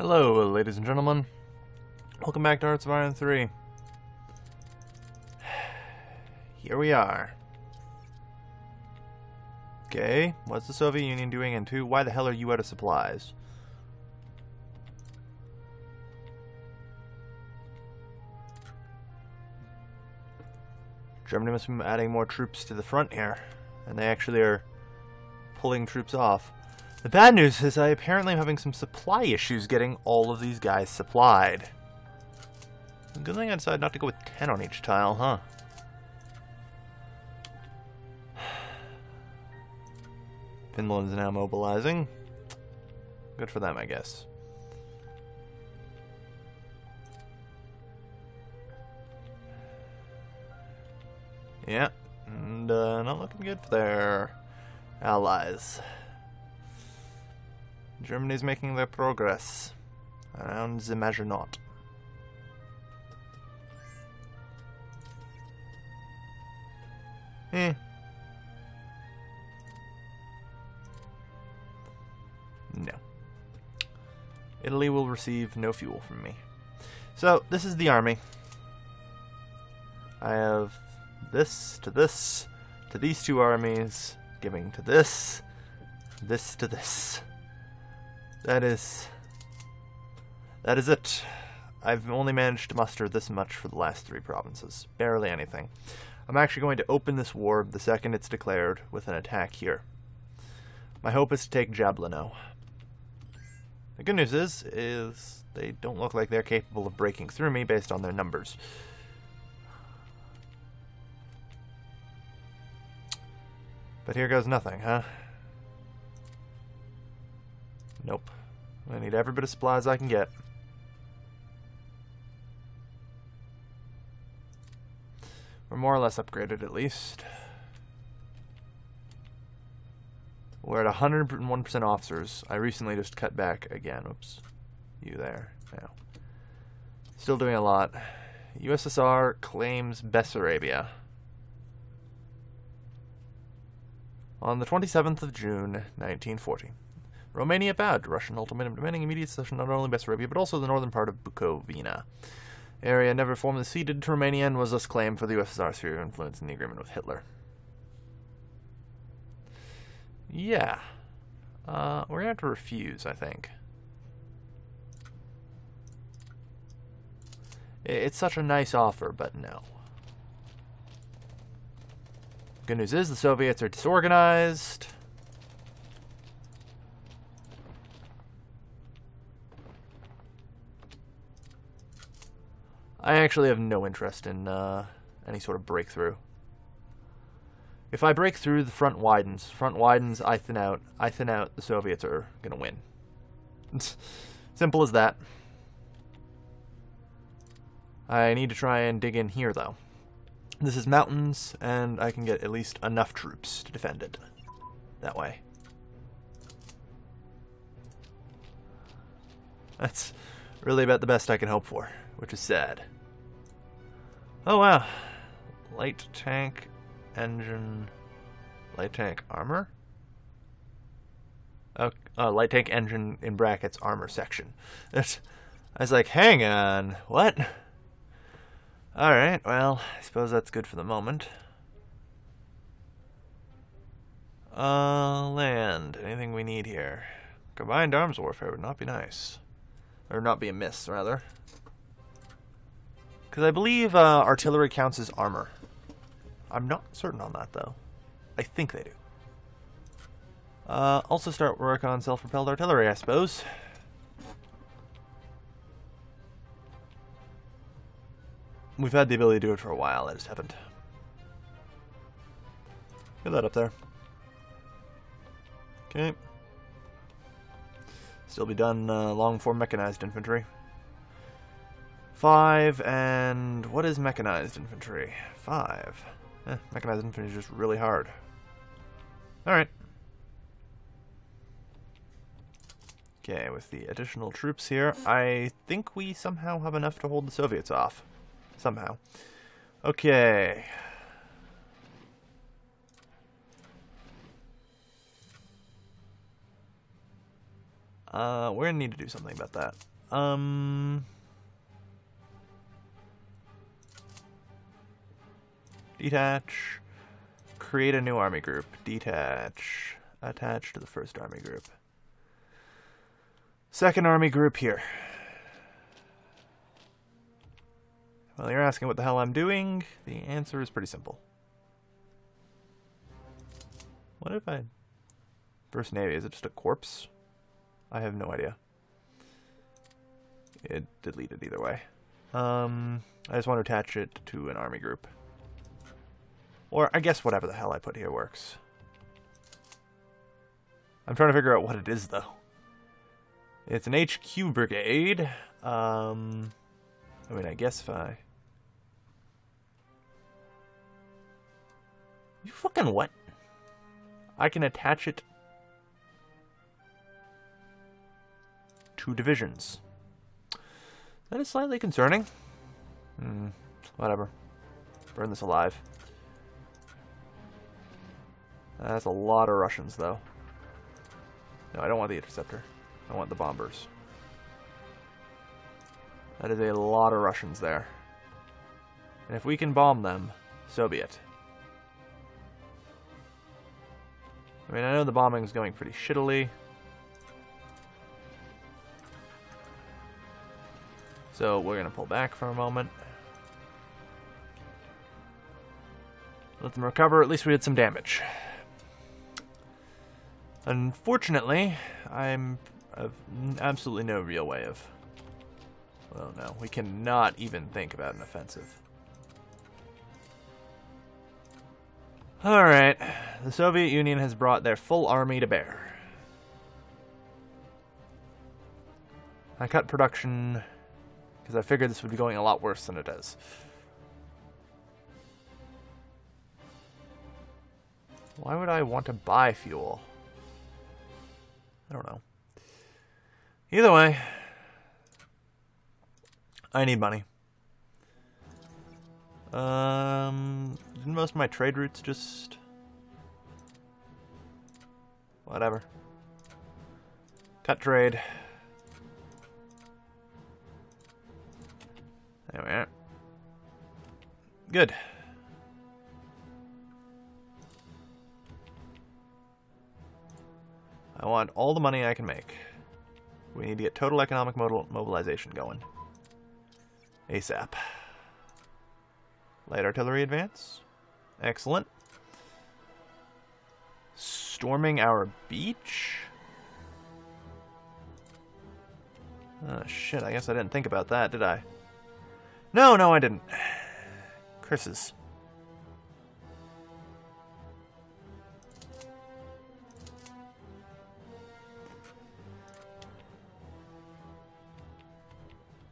Hello, ladies and gentlemen. Welcome back to Hearts of Iron 3. Here we are. Okay, what's the Soviet Union doing? And two, why the hell are you out of supplies? Germany must be adding more troops to the front here. And they actually are pulling troops off. The bad news is I apparently am having some supply issues getting all of these guys supplied. Good thing I decided not to go with 10 on each tile, huh? Finland's now mobilizing. Good for them, I guess. Yeah, and not looking good for their allies. Germany's making their progress around the Maginot. No. Italy will receive no fuel from me. So, this is the army. I have this, to these two armies, giving to this to this. That is it. I've only managed to muster this much for the last 3 provinces. Barely anything. I'm actually going to open this war the second it's declared with an attack here. My hope is to take Jablano. The good news is they don't look like they're capable of breaking through me based on their numbers. But here goes nothing, huh? Nope. I need every bit of supplies I can get. We're more or less upgraded, at least. We're at 101% officers. I recently just cut back again. Oops. You there. Now. Still doing a lot. USSR claims Besserabia. On the 27th of June, 1940. Romania bowed to Russian ultimatum demanding immediate cession not only Besserabia, but also the northern part of Bukovina. Area never formally ceded to Romania and was thus claimed for the USSR's sphere of influence in the agreement with Hitler. Yeah. We're going to have to refuse, I think. It's such a nice offer, but no. Good news is the Soviets are disorganized. I actually have no interest in any sort of breakthrough. If I break through, the front widens. I thin out. The Soviets are going to win. It's simple as that. I need to try and dig in here, though. This is mountains, and I can get at least enough troops to defend it. That way. That's really about the best I can hope for, which is sad. Oh wow. Light tank engine. Light tank armor? Oh, light tank engine in brackets armor section. I was like, hang on, what? Alright, well, I suppose that's good for the moment. Land. Anything we need here? Combined arms warfare would not be nice. Or not be amiss, rather. Because I believe artillery counts as armor. I'm not certain on that, though. I think they do. Also start work on self-propelled artillery, I suppose. We've had the ability to do it for a while, I just haven't. Get that up there. Okay. Still be done long-form mechanized infantry. 5, and what is mechanized infantry? 5. Mechanized infantry is just really hard. Alright. Okay, with the additional troops here, I think we somehow have enough to hold the Soviets off. Somehow. Okay. We're gonna need to do something about that. Detach. Create a new army group. Detach. Attach to the first army group. Second army group here. Well, you're asking what the hell I'm doing? The answer is pretty simple. What if I... First Navy, is it just a corpse? I have no idea. It deleted either way. I just want to attach it to an army group. Or, I guess whatever the hell I put here works. I'm trying to figure out what it is, though. It's an HQ brigade. I mean, I guess if I... You fucking what? I can attach it to divisions. That is slightly concerning. Whatever. Burn this alive. That's a lot of Russians, though. No, I don't want the interceptor. I want the bombers. That is a lot of Russians there. And if we can bomb them, so be it. I mean, I know the bombing is going pretty shittily. So we're going to pull back for a moment. Let them recover. At least we did some damage. Unfortunately, I'm of absolutely no real way of... Well, no. We cannot even think about an offensive. Alright. The Soviet Union has brought their full army to bear. I cut production because I figured this would be going a lot worse than it is. Why would I want to buy fuel? I don't know. Either way, I need money. Didn't most of my trade routes just... Whatever. Cut trade. There we are. Good. I want all the money I can make. We need to get total economic mobilization going. ASAP. Light artillery advance. Excellent. Storming our beach? Oh shit, I guess I didn't think about that, did I? No, I didn't. Chris's.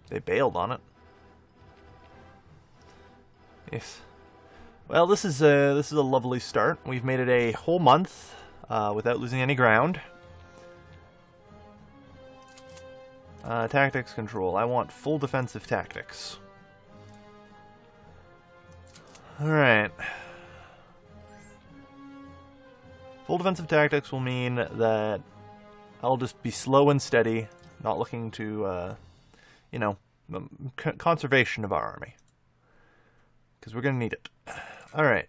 They bailed on it. Yes. Well, this is a lovely start. We've made it a whole month without losing any ground. Tactics control. I want full defensive tactics. Alright. Full defensive tactics will mean that I'll just be slow and steady, not looking to, you know, conservation of our army. Because we're going to need it. Alright.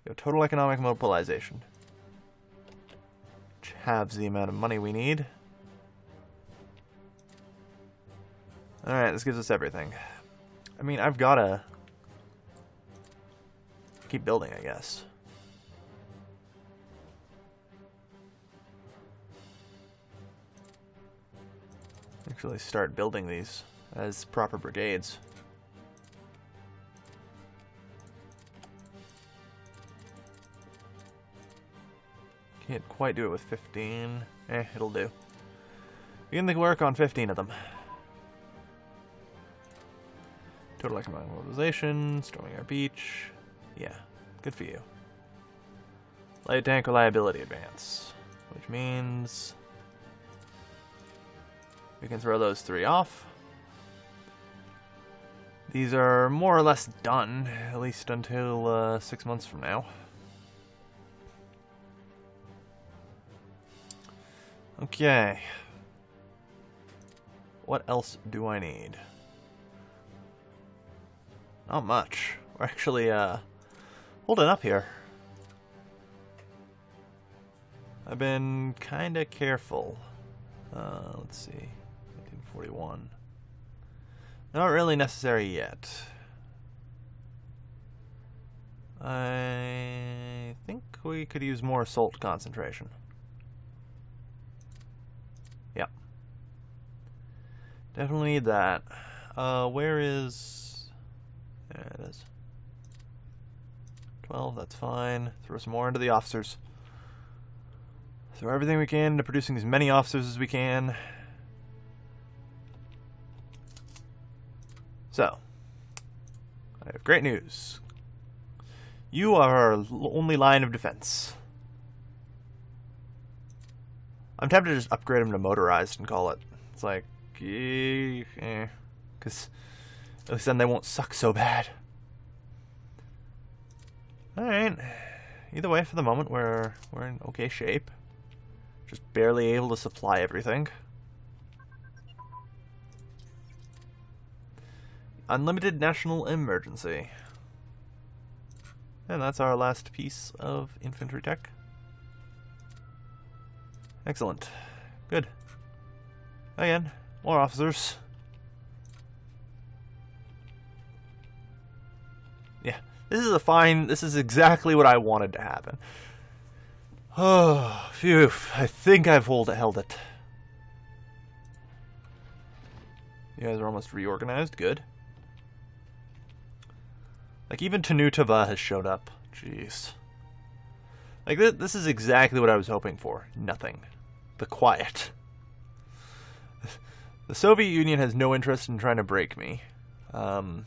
Go total economic mobilization. Which halves the amount of money we need. Alright, this gives us everything. I mean, I've got to keep building, I guess. Actually start building these as proper brigades. Can't quite do it with 15. It'll do. Begin the work on 15 of them. Total economic mobilization, storming our beach. Yeah, good for you. Light tank reliability advance, which means we can throw those 3 off. These are more or less done, at least until 6 months from now. Okay. what else do I need? Not much. We're actually holding up here. I've been kind of careful. Let's see. 1941. Not really necessary yet. I think we could use more salt concentration. Yep. Definitely need that. Where is... There it is. 12, that's fine. Throw some more into the officers. Throw everything we can into producing as many officers as we can. So, I have great news. You are our only line of defense. I'm tempted to just upgrade them to motorized and call it. It's like, because at least then they won't suck so bad. Alright. Either way, for the moment, we're in okay shape. Just barely able to supply everything. Unlimited national emergency. And that's our last piece of infantry tech. Excellent. Good. Again, more officers. Yeah, this is exactly what I wanted to happen. Oh, phew. I think I've held it. You guys are almost reorganized. Good. Like, even Tanutava has showed up. Jeez. Like, this is exactly what I was hoping for. Nothing. The quiet. The Soviet Union has no interest in trying to break me. Or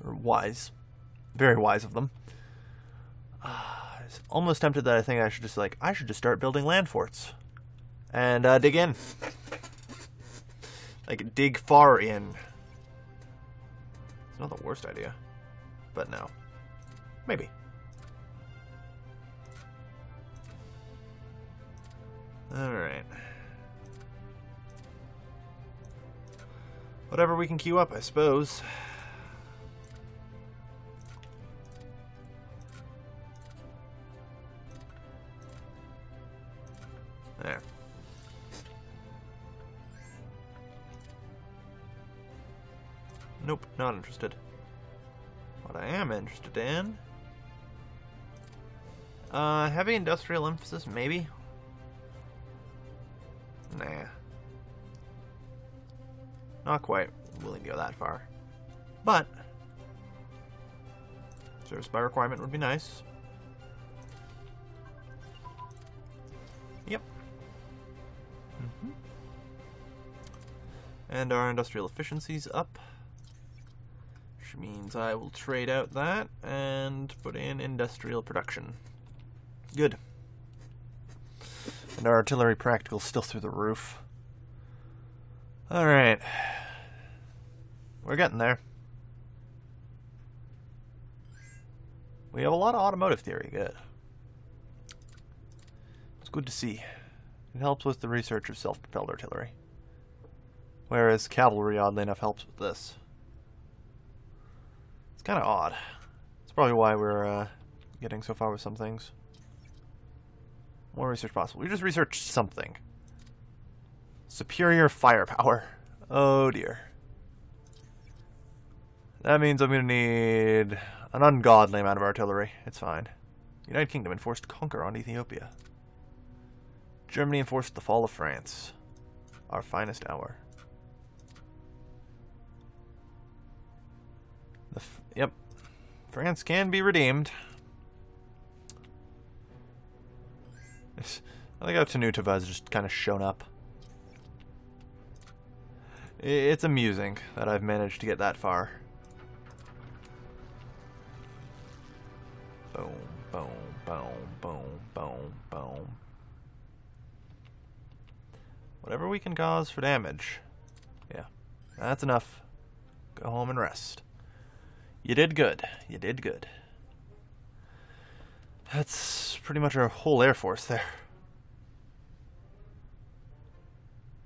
wise. Very wise of them. I was almost tempted that I should just start building land forts. And dig in. Like, dig far in. It's not the worst idea. But no. Maybe. Alright. Whatever we can queue up, I suppose. There. Nope, not interested. What I am interested in... heavy industrial emphasis, maybe? Nah. Not quite willing to go that far. But... service by requirement would be nice. Yep. And our industrial efficiency's up. Which means I will trade out that and put in industrial production. Good. And our artillery practical's still through the roof. Alright. We're getting there. We have a lot of automotive theory. Good. It's good to see. It helps with the research of self-propelled artillery. Whereas cavalry, oddly enough, helps with this. It's kind of odd. It's probably why we're getting so far with some things. More research possible. We just researched something. Superior firepower. Oh dear. That means I'm going to need an ungodly amount of artillery. It's fine. United Kingdom enforced to conquer on Ethiopia. Germany enforced the fall of France. Our finest hour. Yep. France can be redeemed. I like how Tanutava has just kind of shown up. It's amusing that I've managed to get that far. Boom, boom, boom, boom, boom, boom. Whatever we can cause for damage. Yeah, that's enough. Go home and rest. You did good. You did good. That's pretty much our whole Air Force there.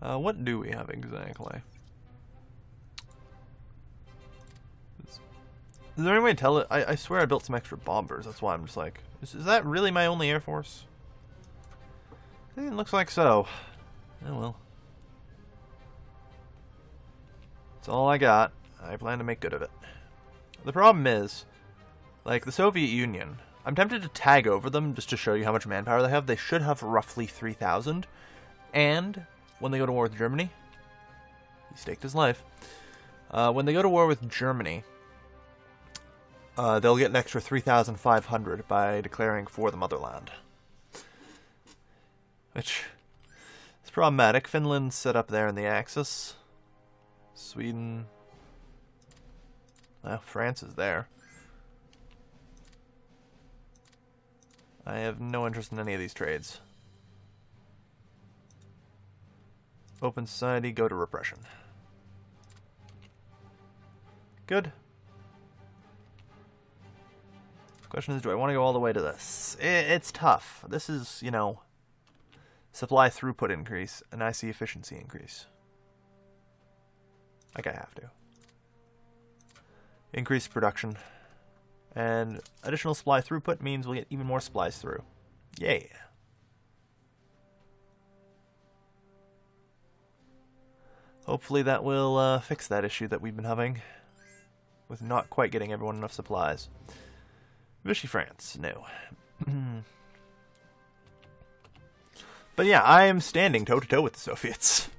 What do we have exactly? Is there any way to tell it? I swear I built some extra bombers. That's why I'm just like, is that really my only Air Force? It looks like so. Oh well. That's all I got. I plan to make good of it. The problem is, like the Soviet Union, I'm tempted to tag over them just to show you how much manpower they have. They should have roughly 3,000. And when they go to war with Germany, he staked his life. When they go to war with Germany, they'll get an extra 3,500 by declaring for the motherland. Which is problematic. Finland's set up there in the Axis. Sweden. Well, France is there. I have no interest in any of these trades. Open society, go to repression. Good. Question is, do I want to go all the way to this? It's tough. This is, you know, supply throughput increase, and I see efficiency increase. Like I have to. Increase production. And additional supply throughput means we'll get even more supplies through. Yay. Hopefully that will fix that issue that we've been having with not quite getting everyone enough supplies. Vichy France, no. But yeah, I am standing toe-to-toe with the Soviets.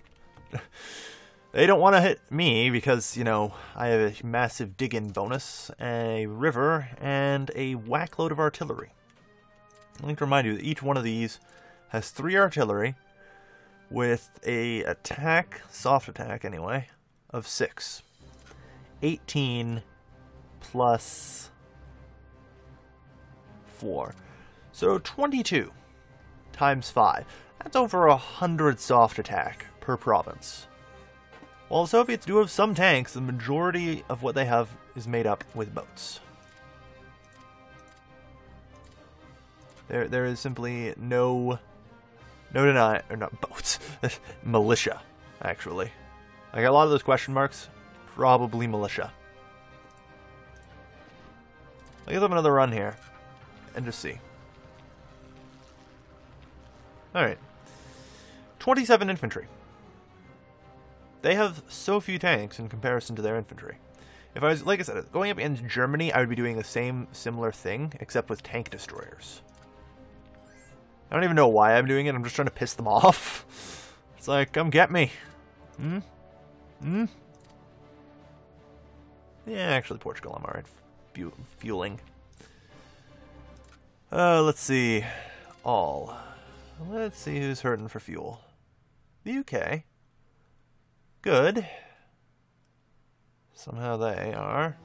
They don't want to hit me because, you know, I have a massive dig-in bonus, a river, and a whack-load of artillery. I'd like to remind you that each one of these has 3 artillery with a attack, soft attack anyway, of 6. 18 plus 4. So 22 times 5. That's over 100 soft attack per province. While the Soviets do have some tanks, the majority of what they have is made up with boats. There is simply no deny, or not boats, militia, actually. Like a lot of those question marks, probably militia. Let's have another run here, and just see. Alright. 27 infantry. They have so few tanks in comparison to their infantry. If I was, like I said, going up against Germany, I would be doing the same similar thing, except with tank destroyers. I don't even know why I'm doing it, I'm just trying to piss them off. It's like, come get me. Yeah, actually Portugal, I'm alright. Fueling. Let's see. Let's see who's hurting for fuel. The UK. Good. Somehow they are.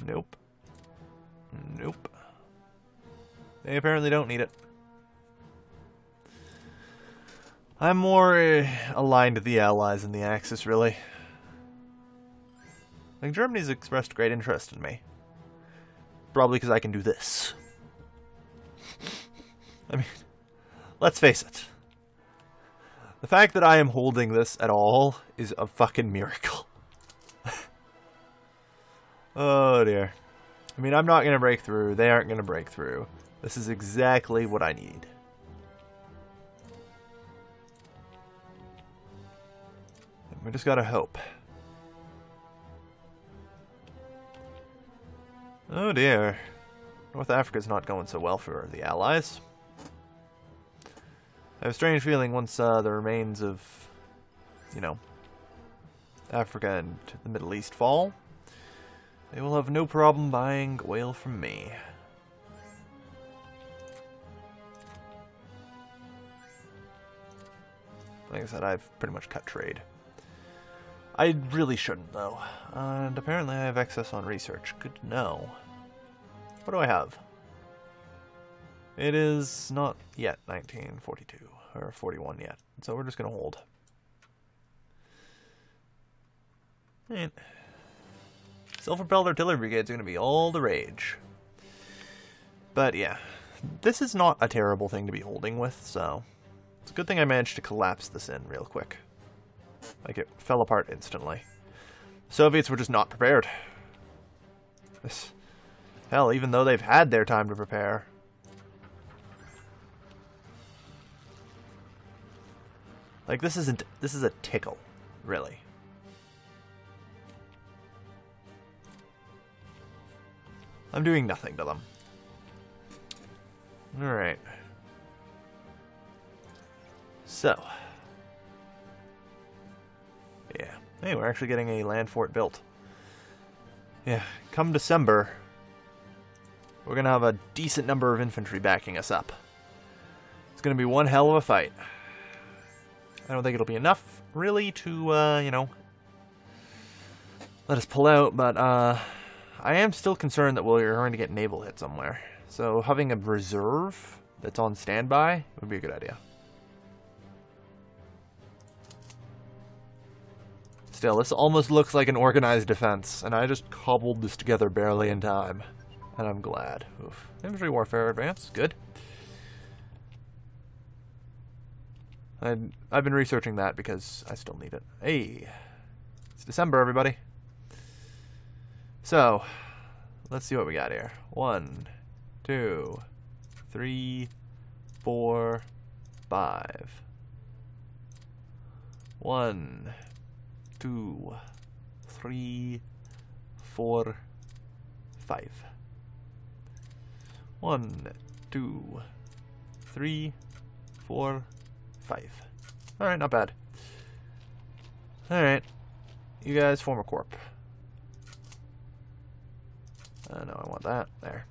Nope. Nope. They apparently don't need it. I'm more aligned to the Allies in the Axis, really. Like, Germany's expressed great interest in me. Probably because I can do this. I mean, let's face it. The fact that I am holding this at all is a fucking miracle. Oh dear. I mean, I'm not going to break through. They aren't going to break through. This is exactly what I need. We just gotta hope. Oh dear. North Africa's not going so well for the Allies. I have a strange feeling once the remains of, you know, Africa and the Middle East fall, they will have no problem buying oil from me. Like I said, I've pretty much cut trade. I really shouldn't, though. And apparently I have excess on research. Good to know. What do I have? It is not yet 1942, or 41 yet. So we're just going to hold. And self-propelled artillery brigade is going to be all the rage. But yeah, this is not a terrible thing to be holding with, so it's a good thing I managed to collapse this in real quick. Like, it fell apart instantly. The Soviets were just not prepared. Hell, even though they've had their time to prepare. Like, this is a tickle, really. I'm doing nothing to them. Alright. So. Yeah. Hey, we're actually getting a land fort built. Yeah, come December, we're going to have a decent number of infantry backing us up. It's going to be one hell of a fight. I don't think it'll be enough, really, to, you know, let us pull out, but I am still concerned that we're going to get naval hit somewhere. So having a reserve that's on standby would be a good idea. Still, this almost looks like an organized defense, and I just cobbled this together barely in time. And I'm glad. Oof. Infantry warfare advance, good. I've been researching that because I still need it. Hey, it's December, everybody. So, let's see what we got here. 1, 2, 3, 4, 5. 1, 2, 3, 4, 5. 1, 2, 3, 4, 5. Alright, not bad. Alright. You guys form a corp. No, I want that. There.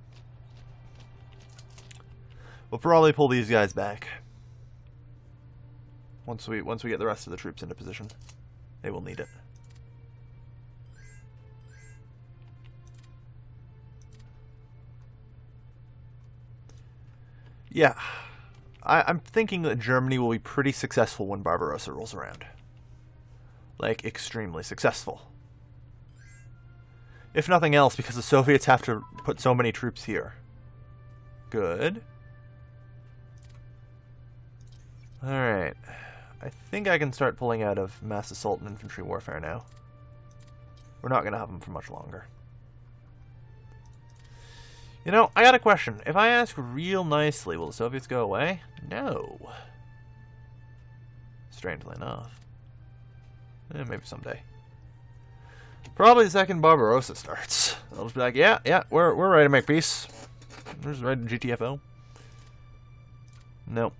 We'll probably pull these guys back. Once we get the rest of the troops into position. They will need it. Yeah. I'm thinking that Germany will be pretty successful when Barbarossa rolls around. Like, extremely successful. If nothing else, because the Soviets have to put so many troops here. Good. Alright. I think I can start pulling out of mass assault and infantry warfare now. We're not going to have them for much longer. You know, I got a question. If I ask real nicely, will the Soviets go away? No. Strangely enough. Maybe someday. Probably the second Barbarossa starts. I'll just be like, yeah, we're ready to make peace. We're just ready to GTFO. Nope.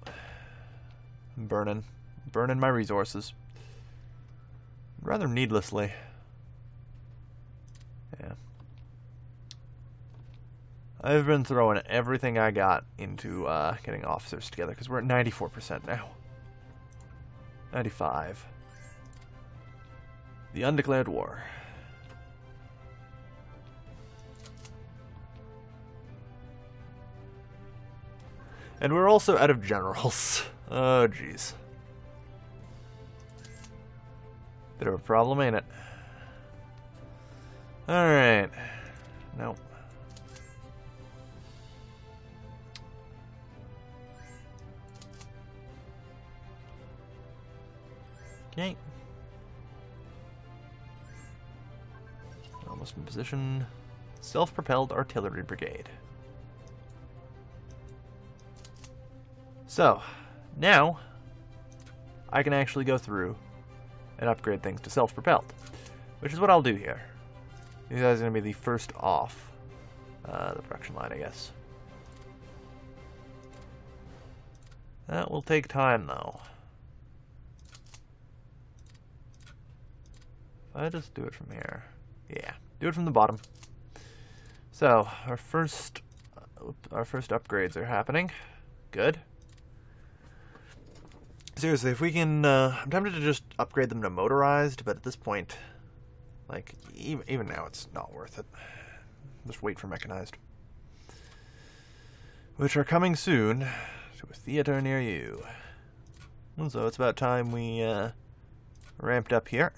I'm burning my resources. Rather needlessly. Yeah. I've been throwing everything I got into getting officers together, because we're at 94% now. 95. The undeclared war. And we're also out of generals. Oh, jeez. Bit of a problem, ain't it? Alright. Nope. Okay. Almost in position. Self-propelled artillery brigade. So, now, I can actually go through and upgrade things to self-propelled, which is what I'll do here. These guys are going to be the first off the production line, I guess. That will take time, though. If I just do it from here. Yeah, do it from the bottom. So, our first upgrades are happening. Good. Seriously, if we can, I'm tempted to just upgrade them to motorized, but at this point, like, even now it's not worth it. Just wait for mechanized. Which are coming soon to a theater near you. And so it's about time we, ramped up here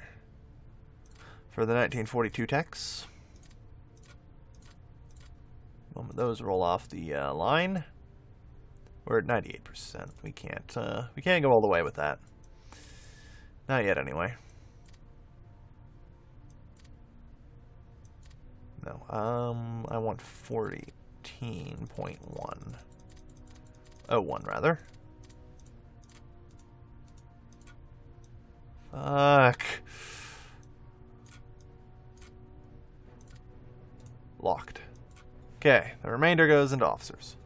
for the 1942 techs. The moment those roll off the line, We're at 98%. We can't go all the way with that. Not yet, anyway. No, I want 14.1. Oh, 1 rather. Fuck. Locked. Okay, the remainder goes into officers.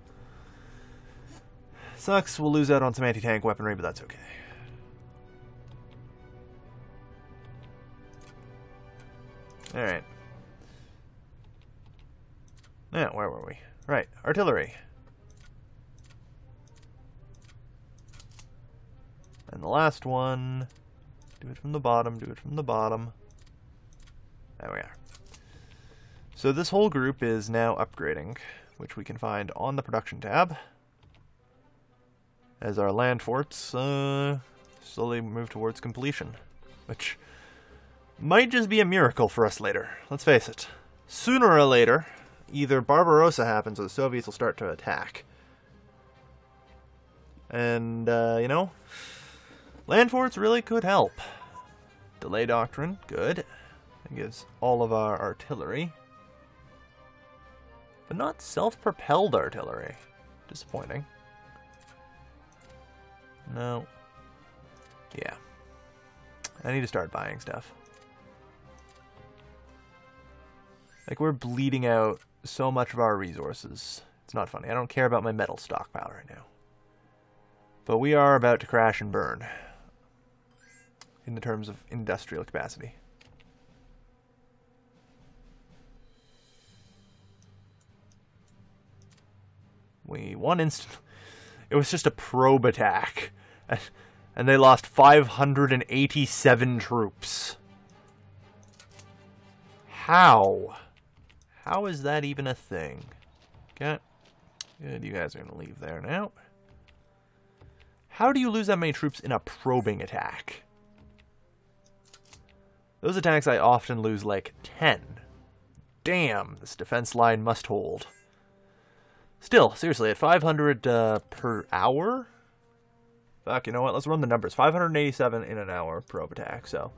Sucks, we'll lose out on some anti-tank weaponry, but that's okay. Alright. Yeah, where were we? Right, artillery. And the last one, do it from the bottom, do it from the bottom. There we are. So this whole group is now upgrading, which we can find on the production tab. As our land forts slowly move towards completion. Which might just be a miracle for us later. Let's face it. Sooner or later, either Barbarossa happens or the Soviets will start to attack. And, you know, land forts really could help. Delay doctrine, good. It gives all of our artillery. But not self-propelled artillery. Disappointing. No. Yeah. I need to start buying stuff. Like, we're bleeding out so much of our resources. It's not funny. I don't care about my metal stockpile right now. But we are about to crash and burn. In the terms of industrial capacity. We won instant. It was just a probe attack. And they lost 587 troops. How? How is that even a thing? Okay. Good, you guys are going to leave there now. How do you lose that many troops in a probing attack? Those attacks I often lose like 10. Damn, this defense line must hold. Still, seriously, at 500 per hour? Fuck, you know what? Let's run the numbers. 587 in an hour probe attack. So,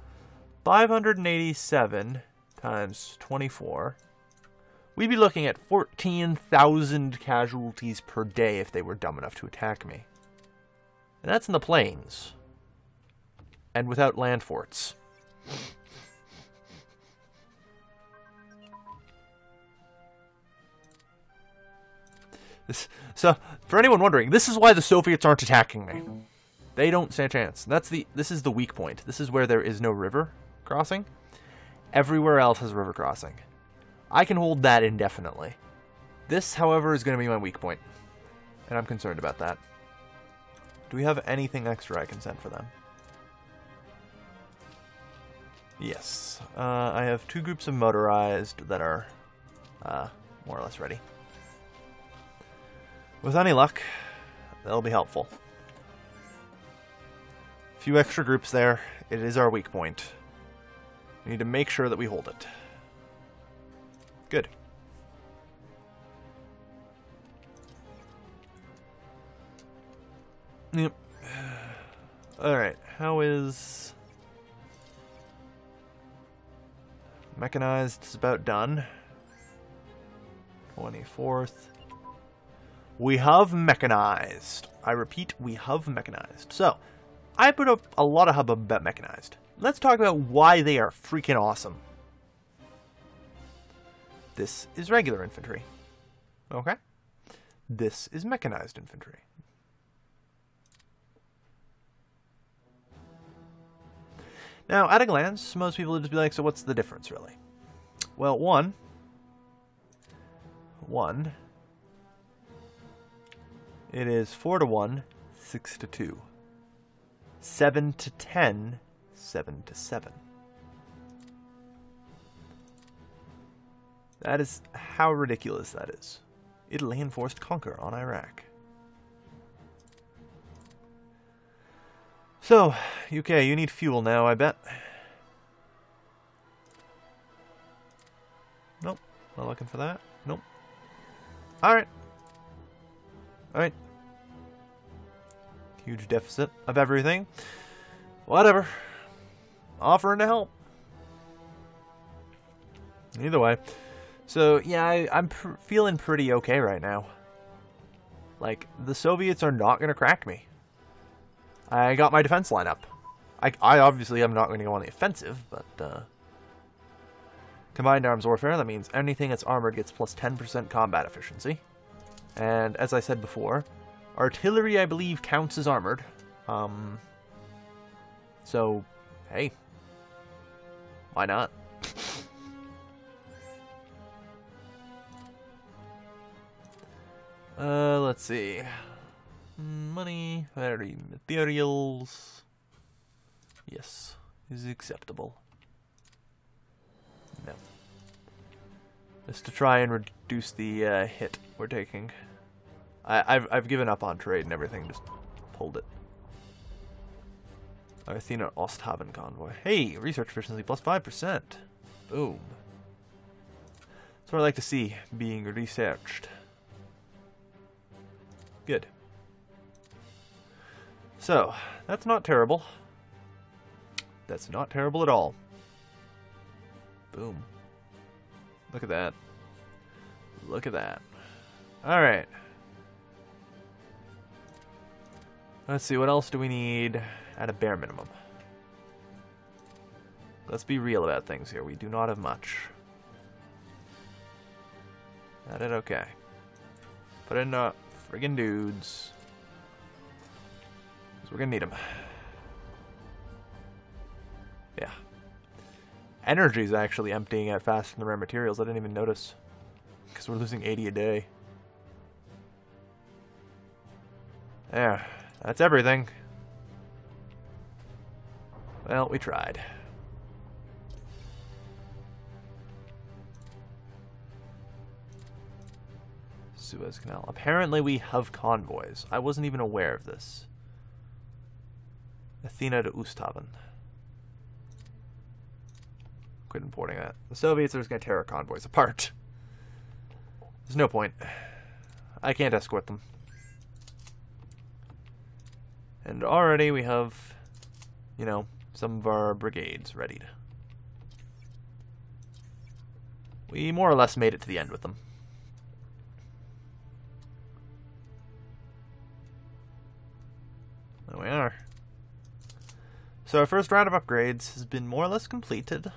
587 times 24. We'd be looking at 14,000 casualties per day if they were dumb enough to attack me. And that's in the plains. And without land forts. So, for anyone wondering, this is why the Soviets aren't attacking me. They don't stand a chance. This is the weak point. This is where there is no river crossing. Everywhere else has river crossing. I can hold that indefinitely. This, however, is going to be my weak point. And I'm concerned about that. Do we have anything extra I can send for them? Yes. I have 2 groups of motorized that are more or less ready. With any luck, that'll be helpful. A few extra groups there. It is our weak point. We need to make sure that we hold it. Good. Yep. Alright, how is... Mechanized is about done. 24th. We have mechanized. I repeat, we have mechanized. So, I put up a lot of hubbub about mechanized. Let's talk about why they are freaking awesome. This is regular infantry. Okay? This is mechanized infantry. Now, at a glance, most people would just be like, so what's the difference, really? Well, one, it is 4 to 1, 6 to 2. 7 to 10, 7 to 7. That is how ridiculous that is. Italy enforced conquer on Iraq. So, UK, you need fuel now, I bet. Nope, not looking for that. Nope. Alright. Alright. huge deficit of everything. Whatever. Offering to help. Either way. So, yeah, I'm feeling pretty okay right now. Like, the Soviets are not going to crack me. I got my defense line up. I obviously am not going to go on the offensive, but, combined arms warfare, that means anything that's armored gets plus 10% combat efficiency. And, as I said before, artillery, I believe, counts as armored. So, hey. Why not? Let's see. Money, materials. Yes, is acceptable. No. Just to try and reduce the hit we're taking. I've given up on trade and everything. Just pulled it. Athena Osthaven convoy. Hey, research efficiency plus 5%. Boom. That's what I like to see being researched. Good. So, that's not terrible. That's not terrible at all. Boom. Look at that. Look at that. Alright. Let's see, what else do we need at a bare minimum? Let's be real about things here. We do not have much. That it okay. Put in friggin' dudes. Because we're gonna need them. Yeah. Energy's actually emptying out faster than the rare materials. I didn't even notice. Because we're losing 80 a day. There. That's everything. Well, we tried. Suez Canal. Apparently we have convoys. I wasn't even aware of this. Athena to Osthaven. Quit importing that. The Soviets are just going to tear our convoys apart. There's no point. I can't escort them. And already we have, you know, some of our brigades readied. We more or less made it to the end with them. There we are. So our first round of upgrades has been more or less completed.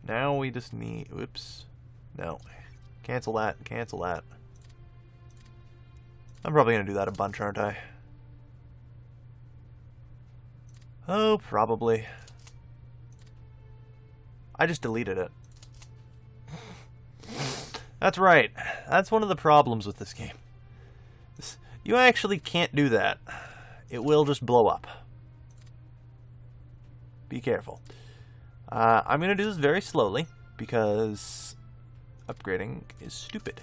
Now we just need... Oops. No. Cancel that. Cancel that. I'm probably going to do that a bunch, aren't I? Oh, probably. I just deleted it. That's right. That's one of the problems with this game. You actually can't do that. It will just blow up. Be careful. I'm going to do this very slowly because upgrading is stupid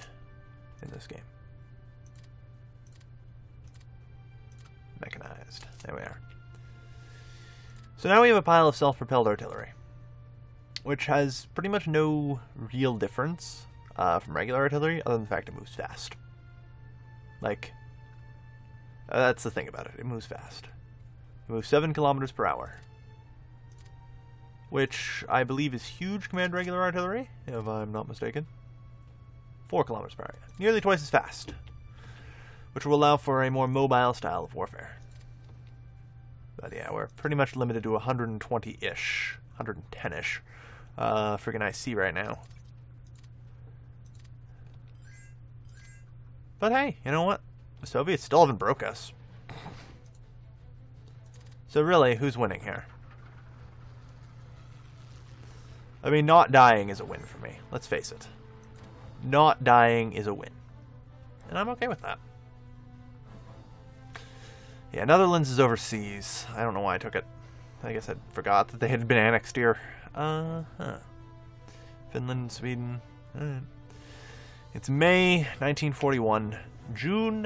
in this game. Mechanized. There we are. So now we have a pile of self-propelled artillery, which has pretty much no real difference from regular artillery, other than the fact it moves fast. Like, that's the thing about it. It moves fast. It moves 7 kilometers per hour, which I believe is huge compared to regular artillery, if I'm not mistaken. 4 kilometers per hour. Nearly twice as fast, which will allow for a more mobile style of warfare. But yeah, we're pretty much limited to 120-ish, 110-ish friggin' IC right now. But hey, you know what? The Soviets still haven't broke us. So really, who's winning here? I mean, not dying is a win for me. Let's face it. Not dying is a win. And I'm okay with that. Yeah, Netherlands is overseas. I don't know why I took it. I guess I forgot that they had been annexed here. Finland, Sweden. It's May 1941. June,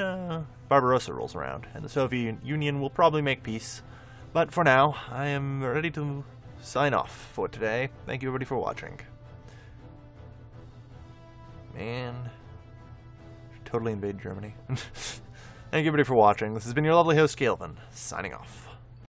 Barbarossa rolls around, and the Soviet Union will probably make peace. But for now, I am ready to sign off for today. Thank you everybody for watching. Man, should totally invade Germany. Thank you everybody for watching. This has been your lovely host, Galvin, signing off.